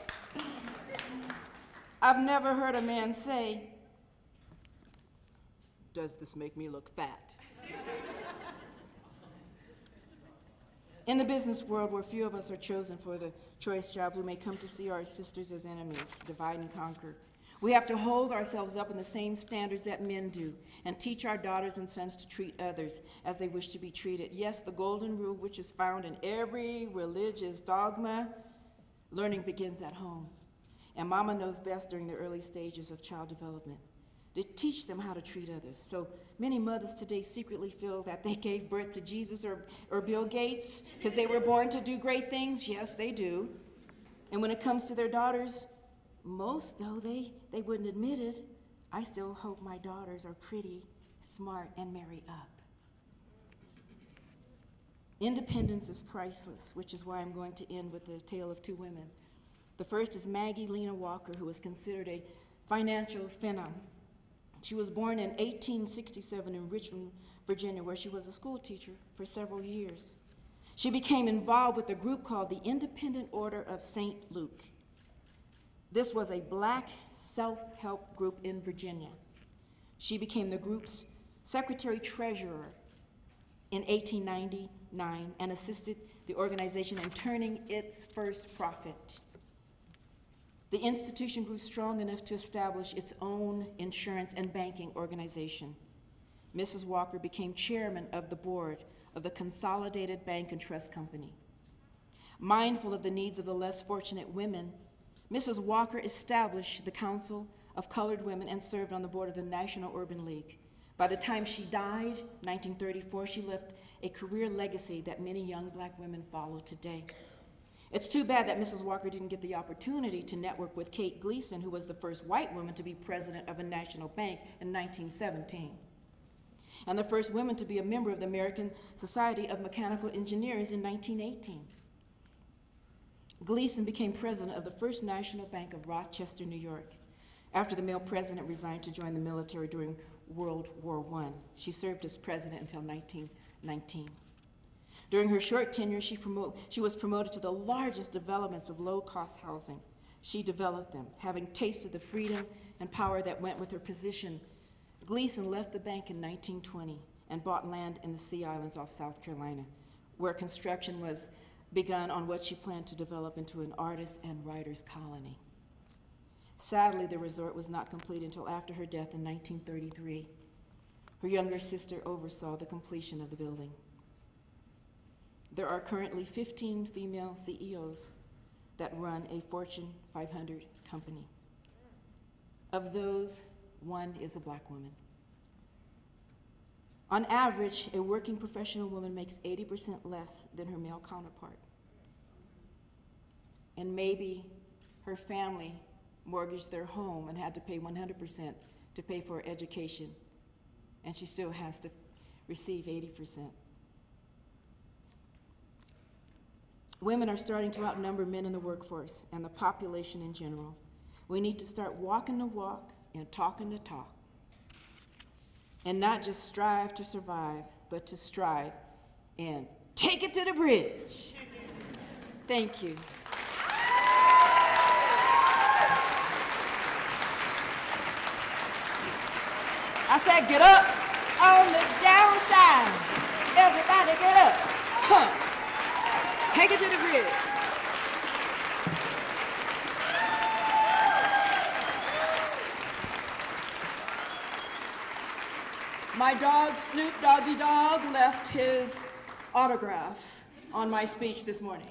I've never heard a man say, "Does this make me look fat?" In the business world, where few of us are chosen for the choice jobs, we may come to see our sisters as enemies, divide and conquer. We have to hold ourselves up in the same standards that men do and teach our daughters and sons to treat others as they wish to be treated. Yes, the golden rule, which is found in every religious dogma, learning begins at home. And mama knows best during the early stages of child development to teach them how to treat others. So many mothers today secretly feel that they gave birth to Jesus or Bill Gates because they were born to do great things. Yes, they do. And when it comes to their daughters, most, though they wouldn't admit it, I still hope my daughters are pretty, smart, and marry up. Independence is priceless, which is why I'm going to end with the tale of two women. The first is Maggie Lena Walker, who was considered a financial phenom. She was born in 1867 in Richmond, Virginia, where she was a school teacher for several years. She became involved with a group called the Independent Order of St. Luke. This was a black self-help group in Virginia. She became the group's secretary-treasurer in 1899 and assisted the organization in turning its first profit. The institution grew strong enough to establish its own insurance and banking organization. Mrs. Walker became chairman of the board of the Consolidated Bank and Trust Company. Mindful of the needs of the less fortunate women, Mrs. Walker established the Council of Colored Women and served on the board of the National Urban League. By the time she died, 1934, she left a career legacy that many young black women follow today. It's too bad that Mrs. Walker didn't get the opportunity to network with Kate Gleason, who was the first white woman to be president of a national bank in 1917, and the first woman to be a member of the American Society of Mechanical Engineers in 1918. Gleason became president of the First National Bank of Rochester, New York, after the male president resigned to join the military during World War I. She served as president until 1919. During her short tenure, she was promoted to the largest developments of low-cost housing. She developed them, having tasted the freedom and power that went with her position. Gleason left the bank in 1920 and bought land in the Sea Islands off South Carolina, where construction was begun on what she planned to develop into an artist and writer's colony. Sadly, the resort was not complete until after her death in 1933. Her younger sister oversaw the completion of the building. There are currently 15 female CEOs that run a Fortune 500 company. Of those, one is a Black woman. On average, a working professional woman makes 80% less than her male counterpart. And maybe her family mortgaged their home and had to pay 100% to pay for her education, and she still has to receive 80%. Women are starting to outnumber men in the workforce and the population in general. We need to start walking the walk and talking the talk, and not just strive to survive, but to strive and take it to the bridge. Thank you. I said, get up on the downside. Everybody get up. Huh. Take it to the bridge. My dog, Snoop Doggy Dog, left his autograph on my speech this morning.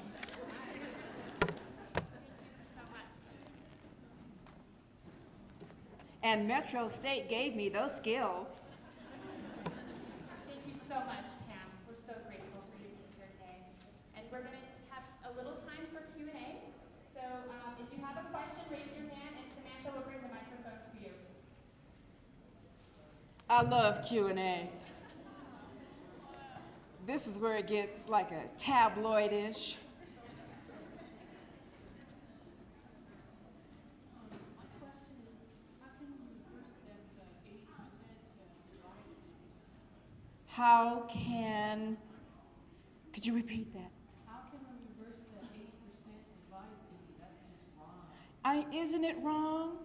And Metro State gave me those skills. Thank you so much, Pam. We're so grateful for you being here today. And we're going to have a little time for Q&A. So if you have a question, raise your hand, and Samantha will bring the microphone to you. I love Q&A. This is where it gets like a tabloid-ish. How can, could you repeat that? How can we reverse that 80% divide thing? That's just wrong. Isn't it wrong?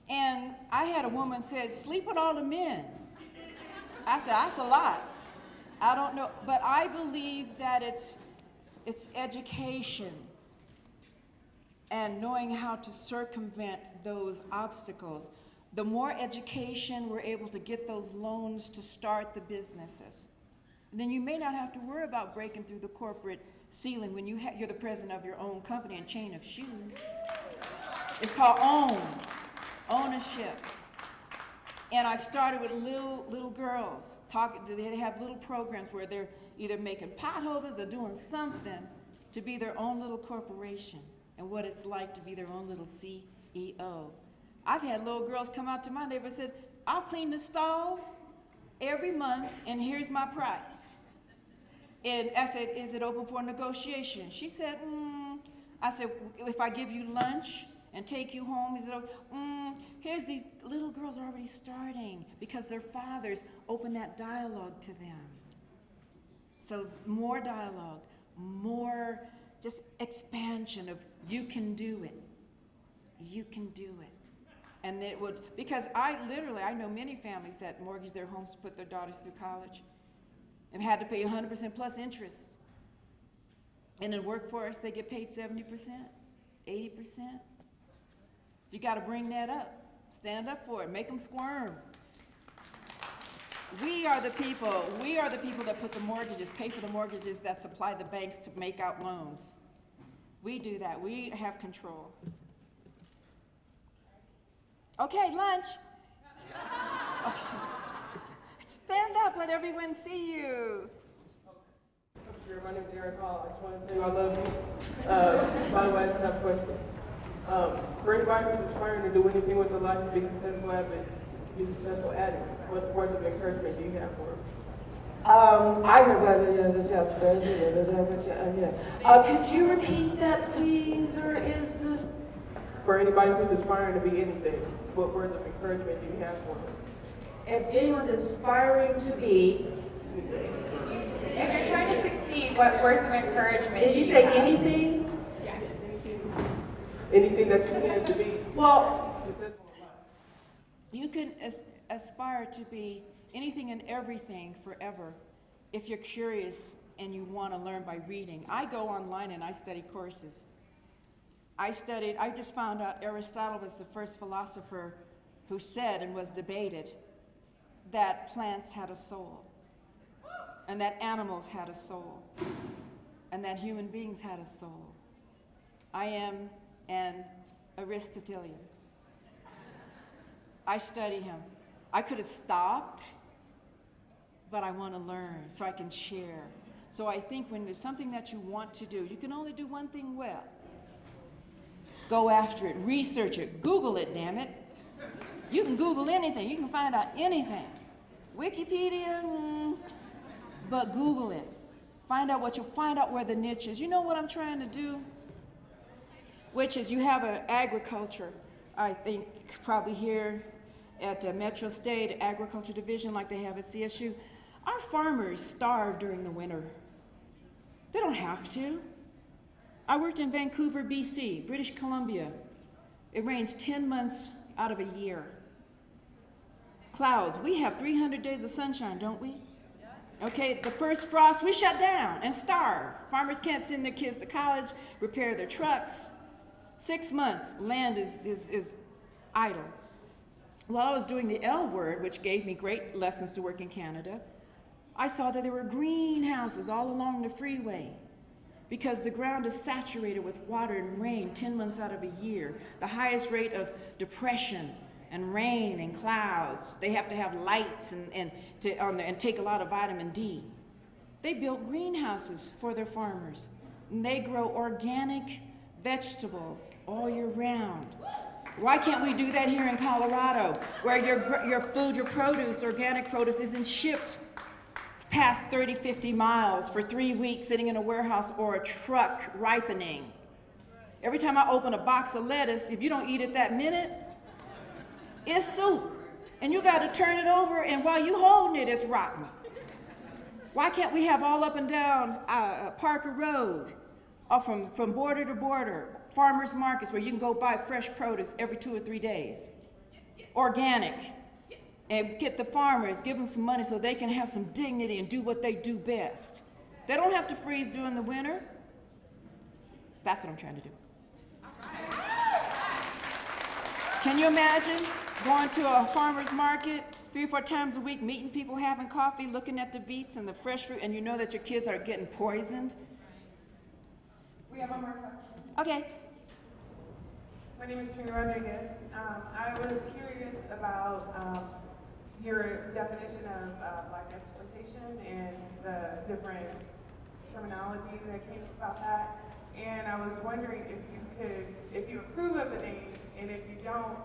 And I had a woman said, sleep with all the men. I said, that's a lot. I don't know, but I believe that it's education and knowing how to circumvent those obstacles. The more education we're able to get those loans to start the businesses, then you may not have to worry about breaking through the corporate ceiling when you're the president of your own company and chain of shoes. It's called ownership. And I've started with little girls. They have little programs where they're either making pot holders or doing something to be their own little corporation and what it's like to be their own little CEO. I've had little girls come out to my neighbor and said, I'll clean the stalls every month and here's my price. And I said, is it open for negotiation? She said, I said, if I give you lunch and take you home, is it open? Here's these little girls are already starting because their fathers opened that dialogue to them. So more dialogue, more just expansion of you can do it. You can do it. And it would, because I know many families that mortgage their homes to put their daughters through college and had to pay 100% plus interest. And in the workforce, they get paid 70%, 80%. You got to bring that up. Stand up for it. Make them squirm. We are the people that put the mortgages, pay for the mortgages that supply the banks to make out loans. We do that. We have control. Okay, lunch. Okay. Stand up, let everyone see you. My name is Aaron Hall. I just want to say I love you. By the way, I just have a question. For anybody who's aspiring to do anything with their life and be successful at it, what words of encouragement do you have for them? Could you repeat that, please, or is the... For anybody who's aspiring to be anything, what words of encouragement do you have for them? If anyone's inspiring to be... If you're trying to succeed, what words of encouragement Did you say anything? Yeah. Anything that you need to be successful in life. You can aspire to be anything and everything forever if you're curious and you want to learn by reading. I go online and I study courses. I just found out Aristotle was the first philosopher who said and was debated that plants had a soul, and that animals had a soul, and that human beings had a soul. I am an Aristotelian. I study him. I could have stopped, but I want to learn so I can share. So I think when there's something that you want to do, you can only do one thing well. Go after it, research it, Google it, damn it. You can Google anything, you can find out anything. Wikipedia, but Google it. Find out where the niche is. You know what I'm trying to do? Which is, you have an agriculture, I think probably here at Metro State Agriculture Division like they have at CSU. Our farmers starve during the winter. They don't have to. I worked in Vancouver, BC, British Columbia. It rains 10 months out of a year. Clouds, we have 300 days of sunshine, don't we? Okay, the first frost, we shut down and starve. Farmers can't send their kids to college, repair their trucks. 6 months, land is idle. While I was doing the L word, which gave me great lessons to work in Canada, I saw that there were greenhouses all along the freeway because the ground is saturated with water and rain 10 months out of a year. The highest rate of depression and rain and clouds. They have to have lights and take a lot of vitamin D. They built greenhouses for their farmers. And they grow organic vegetables all year round. Why can't we do that here in Colorado, where your food, your produce, organic produce isn't shipped past 30, 50 miles for 3 weeks sitting in a warehouse or a truck ripening? Every time I open a box of lettuce, if you don't eat it that minute, it's soup. And you got to turn it over, and while you holding it, it's rotten. Why can't we have all up and down Parker Road, or from border to border, farmers markets where you can go buy fresh produce every 2 or 3 days, organic, and get the farmers, give them some money so they can have some dignity and do what they do best. They don't have to freeze during the winter. That's what I'm trying to do. Can you imagine going to a farmer's market 3 or 4 times a week, meeting people, having coffee, looking at the beets and the fresh fruit, and you know that your kids are getting poisoned? We have one more question. Okay. My name is Trina Rodriguez. I was curious about your definition of Black exploitation and the different terminology that came about that. And I was wondering if you approve of the name, and if you don't,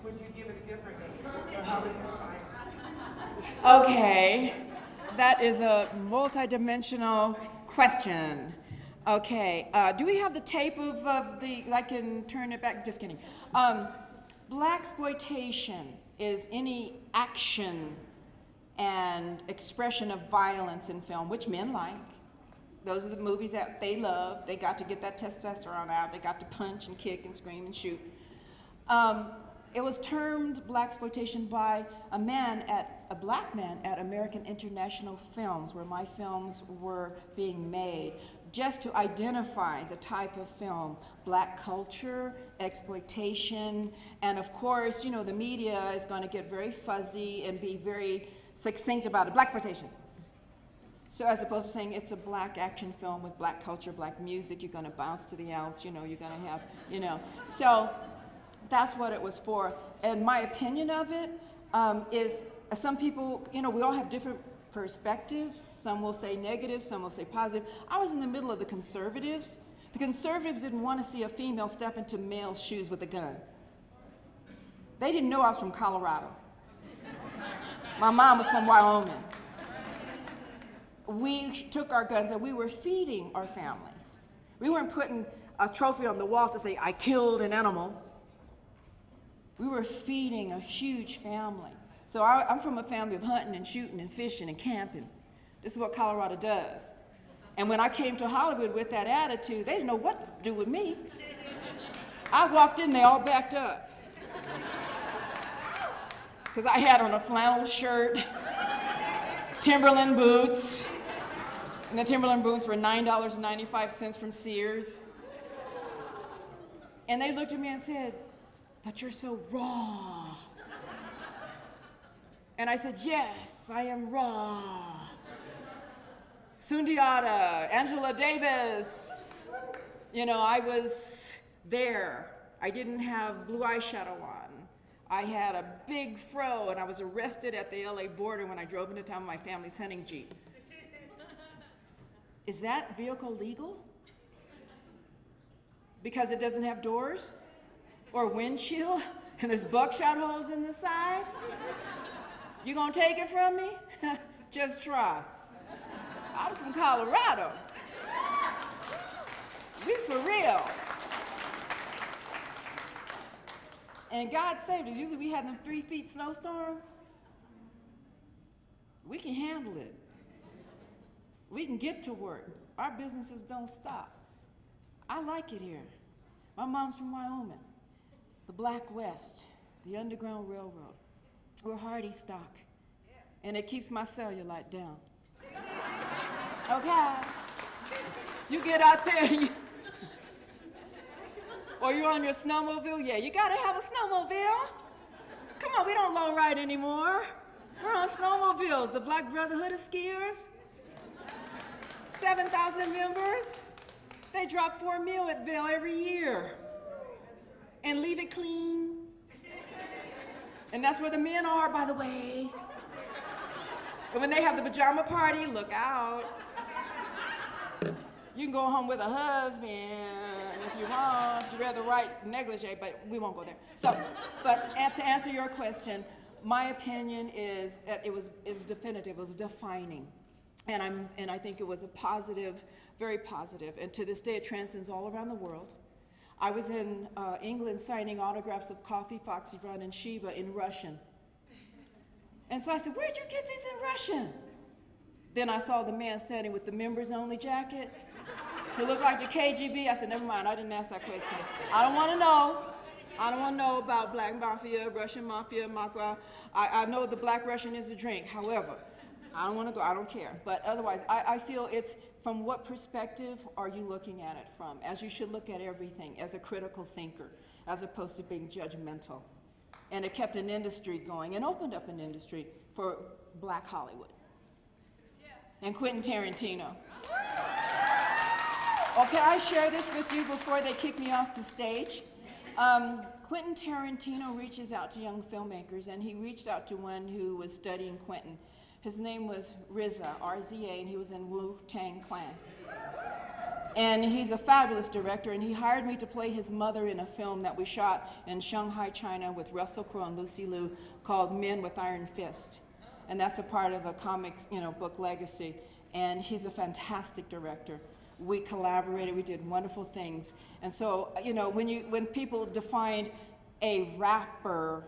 would you give it a different name? Or how would you define it? Okay, that is a multi-dimensional question. Okay, do we have the tape of I can turn it back, just kidding. Blaxploitation is any action and expression of violence in film, which men like. Those are the movies that they love. They got to get that testosterone out. They got to punch and kick and scream and shoot. It was termed blaxploitation by a black man at American International Films, where my films were being made, just to identify the type of film, black culture, exploitation, and of course, you know, the media is going to get very fuzzy and be very succinct about it. Blaxploitation. So as opposed to saying it's a black action film with black culture, black music, you're going to bounce to the outs, you know, you're going to have, you know. So that's what it was for. And my opinion of it is some people, you know, we all have different perspectives. Some will say negative, some will say positive. I was in the middle of the conservatives. The conservatives didn't want to see a female step into male shoes with a gun. They didn't know I was from Colorado. My mom was from Wyoming. We took our guns and we were feeding our families. We weren't putting a trophy on the wall to say, I killed an animal. We were feeding a huge family. So I'm from a family of hunting and shooting and fishing and camping. This is what Colorado does. And when I came to Hollywood with that attitude, they didn't know what to do with me. I walked in, they all backed up. Because I had on a flannel shirt, Timberland boots, and the Timberland boots were $9.95 from Sears. And they looked at me and said, but you're so raw. And I said, yes, I am Ra. Sundiata, Angela Davis. You know, I was there. I didn't have blue eyeshadow on. I had a big fro, and I was arrested at the LA border when I drove into town with my family's hunting Jeep. Is that vehicle legal? Because it doesn't have doors or windshield and there's buckshot holes in the side? You gonna take it from me? Just try. I'm from Colorado. We for real. And God saved us. Usually we had them 3 feet snowstorms. We can handle it. We can get to work. Our businesses don't stop. I like it here. My mom's from Wyoming, the Black West, the Underground Railroad. We're hardy stock, and it keeps my cellulite down. Okay? You get out there, or you're on your snowmobile, yeah, you gotta have a snowmobile. Come on, we don't low ride anymore. We're on snowmobiles, the Black Brotherhood of Skiers. 7,000 members. They drop 4 meal at Vail every year and leave it clean. And that's where the men are, by the way. And when they have the pajama party, look out. You can go home with a husband if you want, if you wear the right negligee, but we won't go there. So, but to answer your question, my opinion is that it was definitive, it was defining. And I think it was a positive, very positive. And to this day, it transcends all around the world. I was in England signing autographs of Coffee, Foxy Run, and Sheba in Russian. And so I said, where'd you get these in Russian? Then I saw the man standing with the members-only jacket who looked like the KGB. I said, never mind, I didn't ask that question. I don't want to know. I don't want to know about Black Mafia, Russian Mafia, Makra. I know the Black Russian is a drink. However, I don't want to go, I don't care. But otherwise, I feel it's from what perspective are you looking at it from, as you should look at everything, as a critical thinker, as opposed to being judgmental. And it kept an industry going and opened up an industry for Black Hollywood. And Quentin Tarantino. Well, can I share this with you before they kick me off the stage? Quentin Tarantino reaches out to young filmmakers, and he reached out to one who was studying Quentin. His name was RZA, R-Z-A, and he was in Wu-Tang Clan. And he's a fabulous director, and he hired me to play his mother in a film that we shot in Shanghai, China with Russell Crowe and Lucy Liu called Men with Iron Fists. And that's a part of a comics, book legacy. And he's a fantastic director. We collaborated, we did wonderful things. And so, when people define a rapper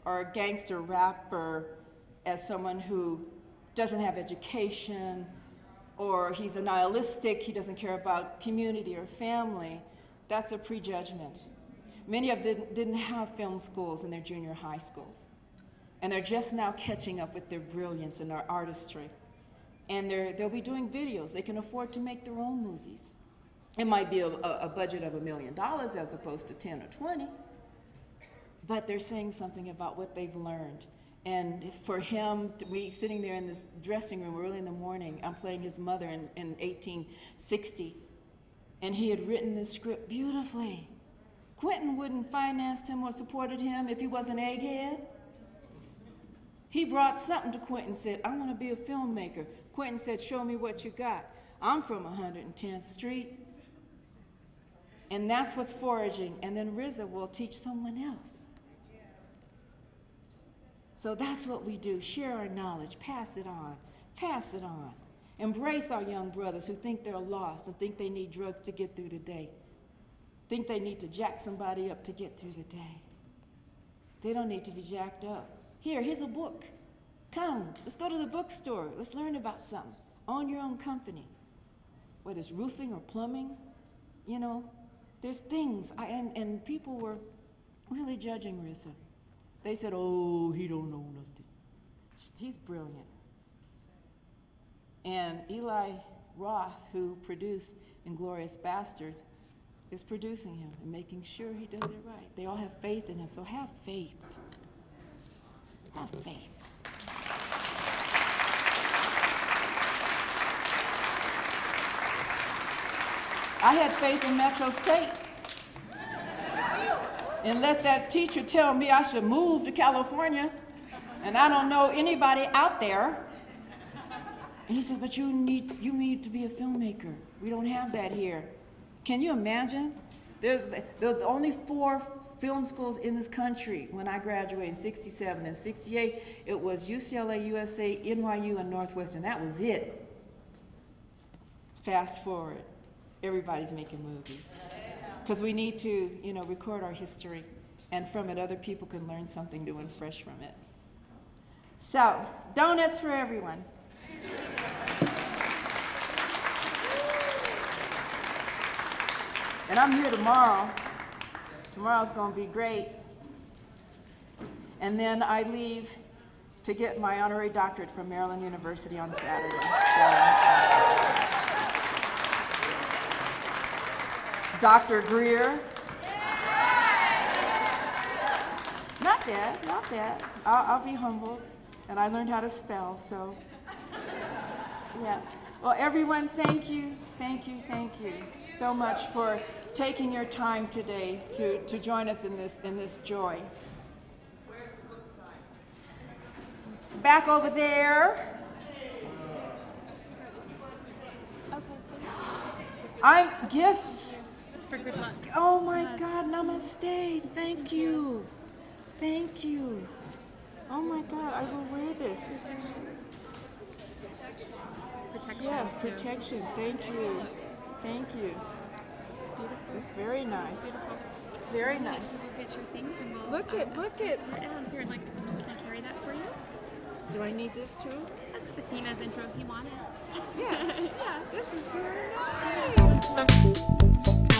or a gangster rapper as someone who doesn't have education, or he's a nihilistic, he doesn't care about community or family, that's a prejudgment. Many of them didn't have film schools in their junior high schools. And they're just now catching up with their brilliance and their artistry. And they'll be doing videos. They can afford to make their own movies. It might be a budget of $1 million as opposed to 10 or 20, but they're saying something about what they've learned. And for him, we sitting there in this dressing room early in the morning, I'm playing his mother in 1860, and he had written this script beautifully. Quentin wouldn't financed him or supported him if he was an egghead. He brought something to Quentin and said, I want to be a filmmaker. Quentin said, show me what you got. I'm from 110th Street. And that's what's foraging. And then RZA will teach someone else. So that's what we do, share our knowledge, pass it on, pass it on. Embrace our young brothers who think they're lost and think they need drugs to get through the day, think they need to jack somebody up to get through the day. They don't need to be jacked up. Here's a book. Come, let's go to the bookstore. Let's learn about something. Own your own company. Whether it's roofing or plumbing, there's things. And people were really judging RZA. They said, oh, he don't know nothing. He's brilliant. And Eli Roth, who produced Inglourious Basterds, is producing him and making sure he does it right. They all have faith in him, so have faith. Have faith. I had faith in Metro State. And let that teacher tell me I should move to California, and I don't know anybody out there. And he says, but you need to be a filmmaker. We don't have that here. Can you imagine? There were only 4 film schools in this country when I graduated in '67. In '68, it was UCLA, USA, NYU, and Northwestern. That was it. Fast forward, everybody's making movies. Because we need to, record our history, and from it, other people can learn something new and fresh from it. So, donuts for everyone. And I'm here tomorrow. Tomorrow's going to be great. And then I leave to get my honorary doctorate from Maryland University on Saturday. So, Dr. Grier. Not bad, not bad. I'll be humbled. And I learned how to spell, so. Yeah. Well, everyone, thank you so much for taking your time today to join us in this joy. Where's the flip side? Back over there. I'm gifts. For good luck. Oh my God, namaste. Thank you. Thank you. Oh my God, I will wear this. Protection. Yes, protection. Thank you. Thank you. It's beautiful. It's very nice. It's beautiful. Very We'll nice. get your things and we'll Look it. right down here. Like, can I carry that for you? Do I need this too? That's Fathima's intro if you want it. Yes. Yeah. This is very nice.